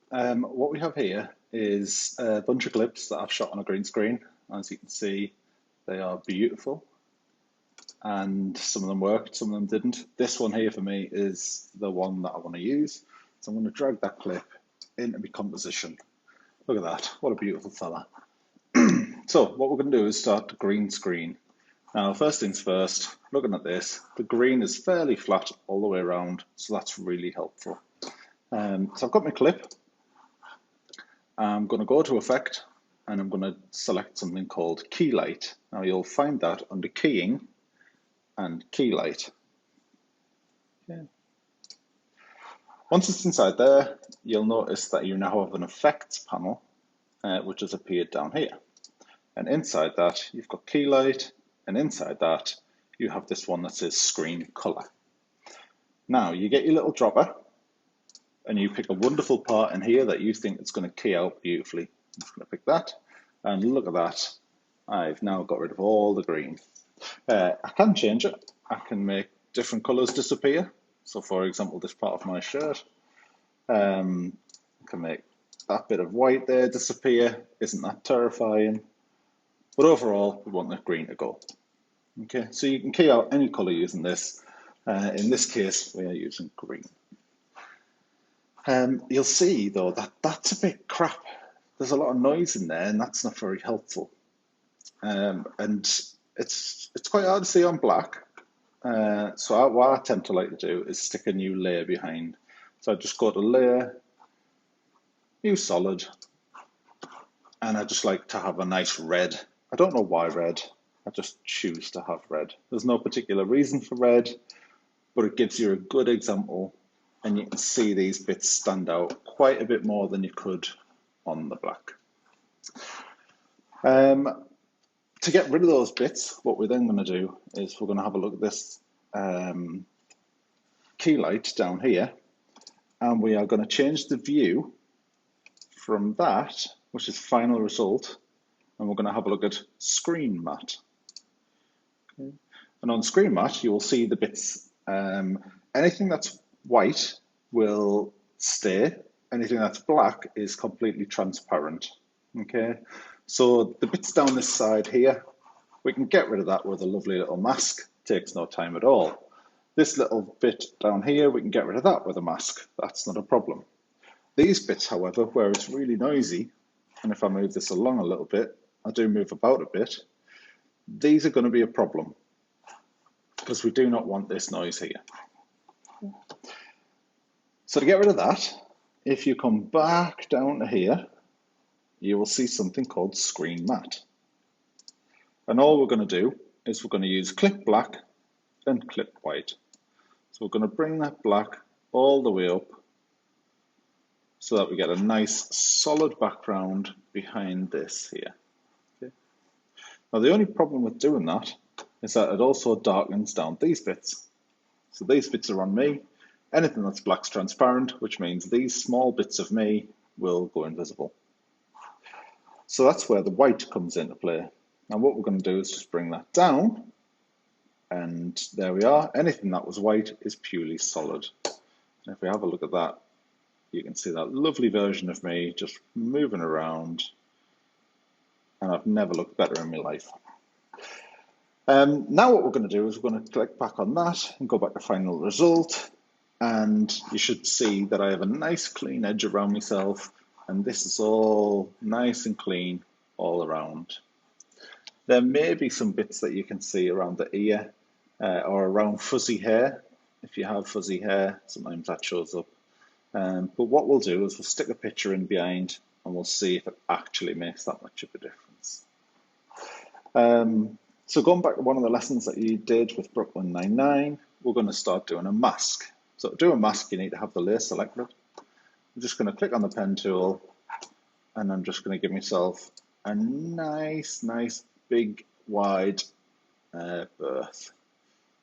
What we have here is a bunch of clips that I've shot on a green screen. As you can see, they are beautiful, and some of them worked, some of them didn't. This one here for me is the one that I want to use. So I'm going to drag that clip into my composition. Look at that, what a beautiful fella. So what we're going to do is start the green screen. Now, first things first, looking at this, the green is fairly flat all the way around, so that's really helpful. So I've got my clip. I'm going to go to Effect, and I'm going to select something called Key Light. Now you'll find that under Keying and Key Light. Okay. Once it's inside there, you'll notice that you now have an Effects panel, which has appeared down here. And inside that, you've got Key Light, and inside that, you have this one that says Screen Color. Now, you get your little dropper, and you pick a wonderful part in here that you think it's going to key out beautifully. I'm just going to pick that, and look at that. I've now got rid of all the green. I can change it. I can make different colors disappear. So for example, this part of my shirt, I can make that bit of white there disappear. Isn't that terrifying? But overall, we want the green to go. Okay, so you can key out any color using this. In this case, we are using green. You'll see though that that's a bit crap. There's a lot of noise in there, and that's not very helpful. And it's quite hard to see on black. So what I tend to like to do is stick a new layer behind. So I just go to Layer, New Solid, and I just like to have a nice red. I don't know why red. I just choose to have red. There's no particular reason for red, but it gives you a good example, and you can see these bits stand out quite a bit more than you could on the black. To get rid of those bits, what we're then going to do is we're going to have a look at this key light down here, and we are going to change the view from that, which is final result, and we're going to have a look at screen matte. Okay. And on screen matte, you will see the bits. Anything that's white will stay. Anything that's black is completely transparent. Okay, so the bits down this side here, we can get rid of that with a lovely little mask. Takes no time at all. This little bit down here, we can get rid of that with a mask. That's not a problem. These bits, however, where it's really noisy, and if I move this along a little bit, I do move about a bit, these are going to be a problem because we do not want this noise here. So to get rid of that, if you come back down to here, you will see something called Screen Matte. And all we're going to do is we're going to use Clip Black and Clip White. So we're going to bring that black all the way up so that we get a nice solid background behind this here. Okay. Now the only problem with doing that is that it also darkens down these bits. So these bits are on me. Anything that's black's transparent, which means these small bits of me will go invisible. So that's where the white comes into play. Now what we're going to do is just bring that down, and there we are. Anything that was white is purely solid. And if we have a look at that, you can see that lovely version of me just moving around, and I've never looked better in my life. Now what we're going to do is we're going to click back on that and go back to final result, and you should see that I have a nice clean edge around myself, and this is all nice and clean all around. There may be some bits that you can see around the ear or around fuzzy hair. If you have fuzzy hair, sometimes that shows up. But what we'll do is we'll stick a picture in behind, and we'll see if it actually makes that much of a difference. So going back to one of the lessons that you did with Brooklyn Nine-Nine, we're going to start doing a mask. So to do a mask, you need to have the layer selected. I'm just going to click on the pen tool, and I'm just going to give myself a nice big wide berth.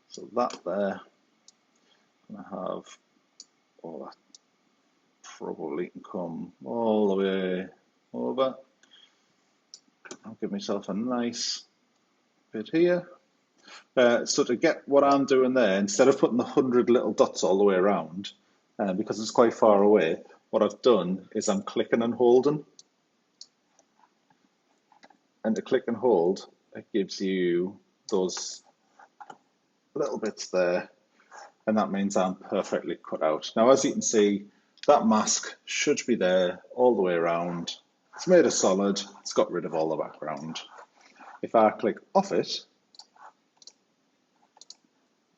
So that there, I'm going to have all that probably can come all the way over. I'll give myself a nice bit here. So to get what I'm doing there, instead of putting the 100 little dots all the way around, because it's quite far away, what I've done is I'm clicking and holding. And to click and hold, it gives you those little bits there, and that means I'm perfectly cut out. Now, as you can see, that mask should be there all the way around. It's made of solid, it's got rid of all the background. If I click off it,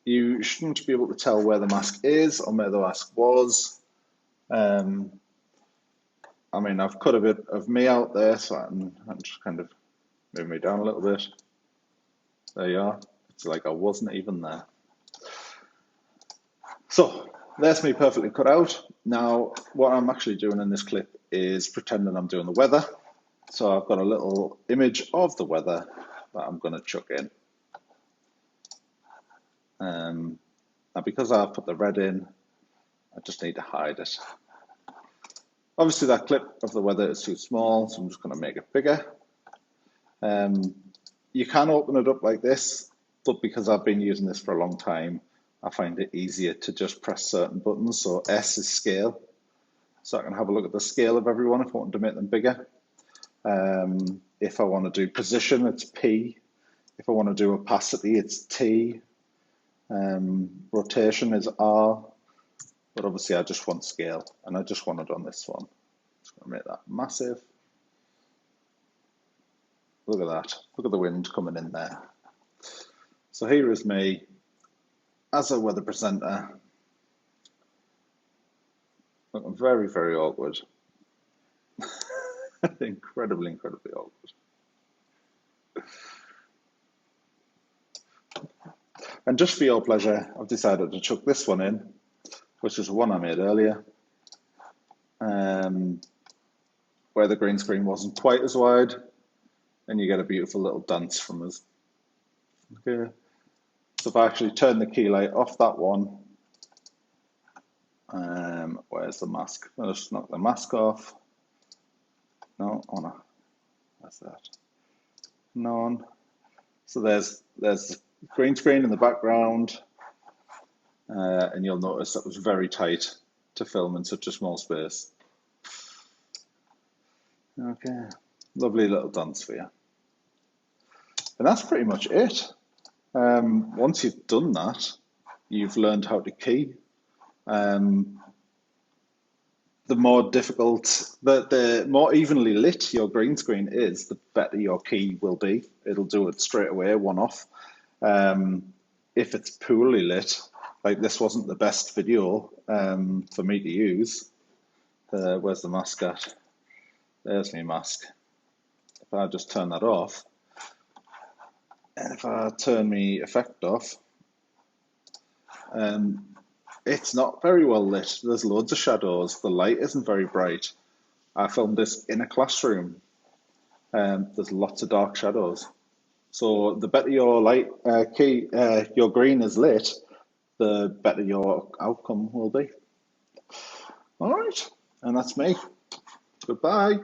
you shouldn't be able to tell where the mask is or where the mask was. I mean, I've cut a bit of me out there, so I'm just kind of move me down a little bit. There you are. It's like I wasn't even there. So there's me perfectly cut out. Now, what I'm actually doing in this clip is pretending I'm doing the weather. So I've got a little image of the weather that I'm going to chuck in. Now, because I've put the red in, I just need to hide it. Obviously, that clip of the weather is too small, so I'm just going to make it bigger. You can open it up like this, but because I've been using this for a long time, I find it easier to just press certain buttons. So S is scale. So I can have a look at the scale of everyone if I want to make them bigger. If I want to do position, it's P. If I want to do opacity, it's T. Rotation is R. But obviously I just want scale, and I just want it on this one. Just going to make that massive. Look at that. Look at the wind coming in there. So here is me as a weather presenter. Looking very, very awkward. Incredibly, incredibly awkward. And just for your pleasure, I've decided to chuck this one in, which is one I made earlier, where the green screen wasn't quite as wide, and you get a beautiful little dance from us. Okay. So if I actually turn the key light off that one, where's the mask? I'll just knock the mask off. No, oh no, that's that. None. So there's the green screen in the background, and you'll notice that was very tight to film in such a small space. Okay, lovely little dance for you. And that's pretty much it. Once you've done that, you've learned how to key. The more difficult, the more evenly lit your green screen is, the better your key will be. It'll do it straight away, one off. If it's poorly lit, like this wasn't the best video for me to use. Where's the mask at? There's my mask. If I just turn that off, and if I turn my effect off, it's not very well lit. There's loads of shadows. The light isn't very bright. I filmed this in a classroom. There's lots of dark shadows. So the better your light your green is lit, the better your outcome will be. All right, and that's me. Goodbye.